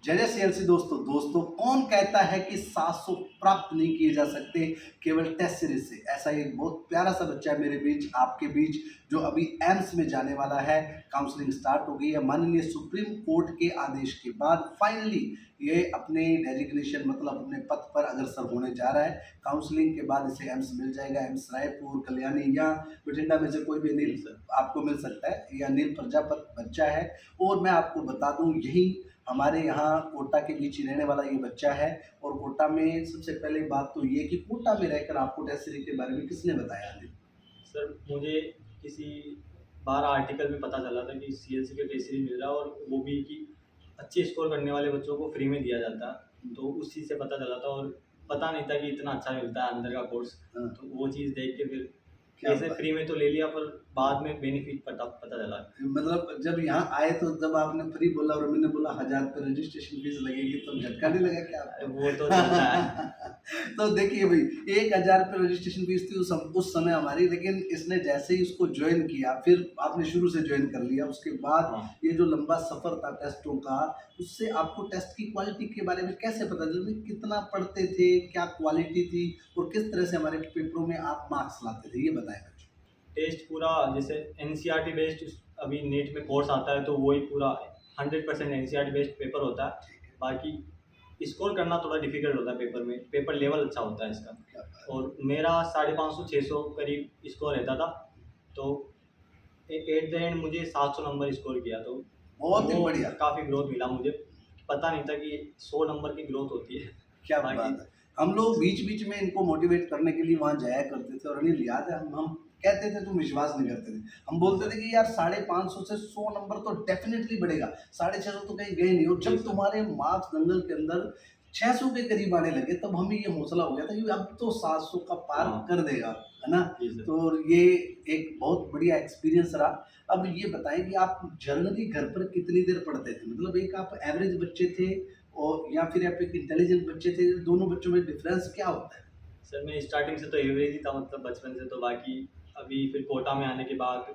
जय जय सीएलसी दोस्तों कौन कहता है कि 700 प्राप्त नहीं किए जा सकते केवल टेस्ट सीरीज से। ऐसा एक बहुत प्यारा सा बच्चा है मेरे बीच, आपके बीच, जो अभी एम्स में जाने वाला है। काउंसलिंग स्टार्ट हो गई है। माननीय सुप्रीम कोर्ट के आदेश के बाद फाइनली ये अपने डेजिग्नेशन मतलब अपने पद पर अग्रसर होने जा रहा है। काउंसलिंग के बाद इसे एम्स मिल जाएगा। एम्स रायपुर, कल्याणी या बठिंडा में से कोई भी अनिल आपको मिल सकता है। यह अनिल प्रजापत बच्चा है। और मैं आपको बता दूं, यही हमारे यहाँ कोटा के बीच ही रहने वाला ये बच्चा है। और कोटा में सबसे पहले बात तो ये कि कोटा में रहकर आपको टेस्ट सीरीज के बारे में किसने बताया? सर मुझे किसी बार आर्टिकल में पता चला था कि सीएलसी का टेस्ट सीरीज मिल रहा है और वो भी कि अच्छे स्कोर करने वाले बच्चों को फ्री में दिया जाता है, तो उस चीज़ से पता चला था। और पता नहीं था कि इतना अच्छा मिलता है अंदर का कोर्स। तो वो चीज़ देख के फिर ऐसे फ्री में तो ले लिया, पर बाद में बेनिफिट पता चला। मतलब जब यहाँ आए तो जब आपने फ्री बोला और मैंने बोला 1000 रुपये रजिस्ट्रेशन फीस लगेगी, तो झटका नहीं लगा क्या आपको? वो तो चलता है। तो देखिए भाई, 1000 रुपये रजिस्ट्रेशन फीस थी उस समय हमारी, लेकिन इसने जैसे ही उसको ज्वाइन किया, फिर आपने शुरू से ज्वाइन कर लिया, उसके बाद ये जो लंबा सफर था टेस्टों का, उससे आपको टेस्ट की क्वालिटी के बारे में कैसे पता चला? कितना पढ़ते थे, क्या क्वालिटी थी, और किस तरह से हमारे पेपरों में आप मार्क्स लाते थे, ये बताएं। टेस्ट पूरा जैसे एनसीईआरटी बेस्ड अभी नेट में कोर्स आता है, तो वही पूरा 100% एनसीईआरटी बेस्ड पेपर होता है। बाकी स्कोर करना थोड़ा डिफिकल्ट होता है पेपर में, पेपर लेवल अच्छा होता है इसका। और मेरा 550-600 करीब स्कोर रहता था, तो एट द एंड मुझे 700 नंबर स्कोर किया, तो बहुत ही बढ़िया, काफ़ी ग्रोथ मिला मुझे। पता नहीं था कि 100 नंबर की ग्रोथ होती है। क्या बात है। हम लोग बीच बीच में इनको मोटिवेट करने के लिए वहाँ जाया करते थे, और अनिल याद है, हम कहते थे, तुम विश्वास नहीं करते थे। हम बोलते थे कि यार 550 से 100 नंबर तो डेफिनेटली बढ़ेगा, 650 तो कहीं गए नहीं। और जब तुम्हारे मार्क्स दंगल के अंदर 600 के करीब आने लगे, तब हमें ये हौसला हो गया था कि अब तो 700 का पार कर देगा, है ना? तो ये एक बहुत बढ़िया एक्सपीरियंस रहा। अब ये बताएं कि आप जनरली घर पर कितनी देर पढ़ते थे? मतलब एक आप एवरेज बच्चे थे और या फिर आप एक इंटेलिजेंट बच्चे थे, दोनों बच्चों में डिफरेंस क्या होता है? सर मैं स्टार्टिंग से तो एवरेज ही था, मतलब बचपन से। तो बाकी अभी फिर कोटा में आने के बाद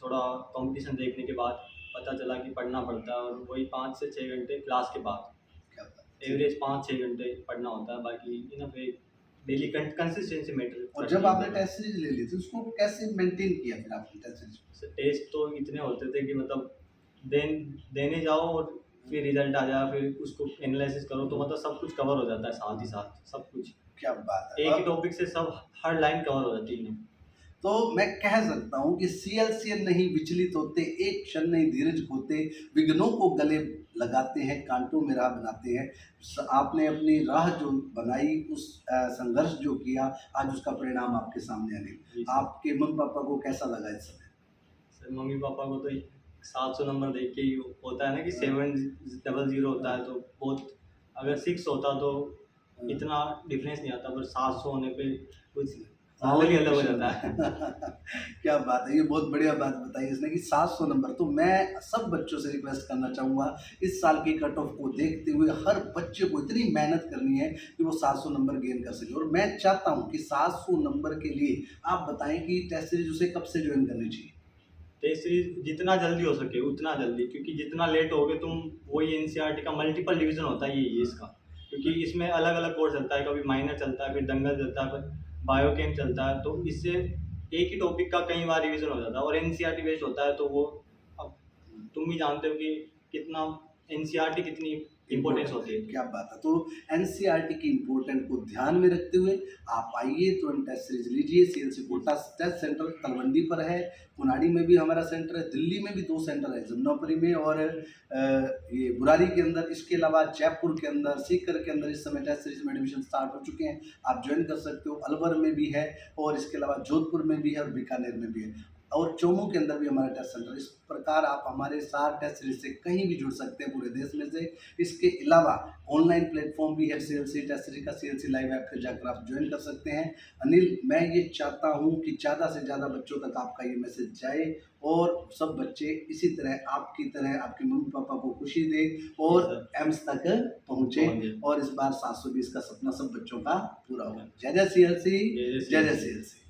थोड़ा कंपटीशन देखने के बाद पता चला कि पढ़ना पड़ता है, और वही 5 से 6 घंटे क्लास के बाद एवरेज 5-6 घंटे पढ़ना होता है। बाकी इनफ एक डेली कंसिस्टेंसी मैटर। और जब आपने टेस्ट सीरीज ले ली थी, उसको कैसे मेंटेन किया फिर आपने टेस्ट सीरीज? टेस्ट तो इतने होते थे कि मतलब देने जाओ और फिर रिजल्ट आ जाए, फिर उसको एनालिसिस करो, तो मतलब सब कुछ कवर हो जाता है साथ ही साथ, सब कुछ। क्या बात है। एक ही टॉपिक से सब हर लाइन कवर हो जाती है। तो मैं कह सकता हूँ कि सीएलसीएन नहीं विचलित होते, एक क्षण नहीं धीरज खोते, विघ्नों को गले लगाते हैं, कांटों में राह बनाते हैं। आपने अपनी राह जो बनाई, उस संघर्ष जो किया, आज उसका परिणाम आपके सामने आने। आपके मम्मी पापा को कैसा लगा इस समय? सर मम्मी पापा को तो 700 नंबर देख के ही होता है ना कि 700 होता है, तो बहुत, अगर 6 होता तो इतना डिफरेंस नहीं आता, पर 700 होने पे कुछ माहौल ही अलग हो जाता है। क्या बात है, ये बहुत बढ़िया बात बताई इसने कि 700 नंबर। तो मैं सब बच्चों से रिक्वेस्ट करना चाहूँगा, इस साल की कट ऑफ को देखते हुए हर बच्चे को इतनी मेहनत करनी है कि वो 700 नंबर गेन कर सके। और मैं चाहता हूँ कि 700 नंबर के लिए आप बताएं कि टेस्ट सीरीज उसे कब से ज्वाइन करनी चाहिए? टेस्ट सीरीज जितना जल्दी हो सके उतना जल्दी, क्योंकि जितना लेट होगे तुम, वही एनसीईआरटी का मल्टीपल डिवीजन होता है ये इसका, क्योंकि इसमें अलग अलग कोर्स चलता है, कभी माइनर चलता है, फिर दंगल चलता है, फिर बायोकेम चलता है, तो इससे एक ही टॉपिक का कई बार रिवीजन हो जाता है। और एनसीईआरटी बेस्ड होता है, तो वो अब तुम भी जानते हो कि कितना एनसीईआरटी कितनी इम्पोर्टेंस होती है। क्या बात है। तो एनसीईआरटी की इम्पोर्टेंस को ध्यान में रखते हुए आप आइए, तुरंत टेस्ट सीरीज लीजिए। CLC Kota test centre Talwandi पर है, पुनाड़ी में भी हमारा सेंटर है, दिल्ली में भी 2 सेंटर है, जमुनापुरी में और ये बुरारी के अंदर। इसके अलावा जयपुर के अंदर, सीकर के अंदर इस समय टेस्ट सीरीज में एडमिशन स्टार्ट हो चुके हैं, आप ज्वाइन कर सकते हो। अलवर में भी है, और इसके अलावा जोधपुर में भी है, और बीकानेर में भी है, और चोमू के अंदर भी हमारा टेस्ट सेंटर। इस प्रकार आप हमारे साथ टेस्ट सीरीज से कहीं भी जुड़ सकते हैं पूरे देश में से। इसके अलावा ऑनलाइन प्लेटफॉर्म भी है सीएलसी टेस्ट सीरीज का, सीएलसी लाइव ऐप पर जाकर आप ज्वाइन कर सकते हैं। अनिल, मैं ये चाहता हूँ कि ज़्यादा से ज़्यादा बच्चों तक आपका ये मैसेज जाए, और सब बच्चे इसी तरह आपकी तरह आपके मम्मी पापा को खुशी दे और एम्स तक पहुँचे, और इस बार 720 का सपना सब बच्चों का पूरा हो। जय जय सीएलसी, जय जय सीएलसी।